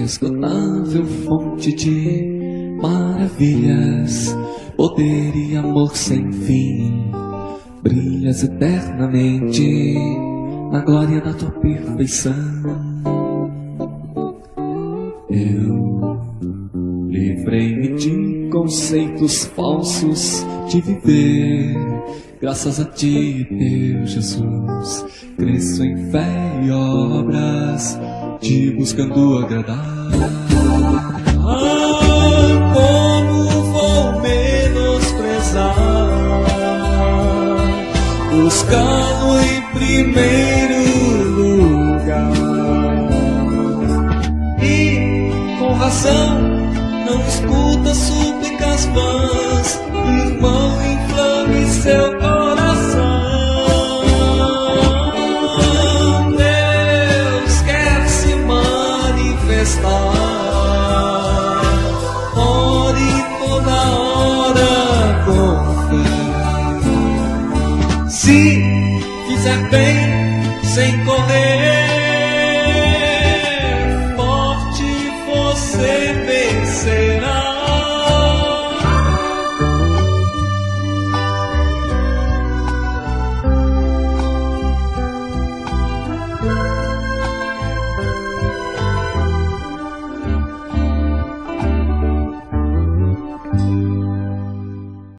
inesgotável fonte de maravilhas, poder e amor sem fim, brilhas eternamente na glória da tua perfeição. Eu livrei-me de conceitos falsos de viver, graças a ti, teu Jesus. Cresço em fé e obras, te buscando agradar. Como vou menosprezar, buscá-lo em primeiro lugar. E com razão não escuta súplicas vãs, irmão, inflame seu coração. Deus quer se manifestar, ore toda hora com fé. Se fizer bem sem correr,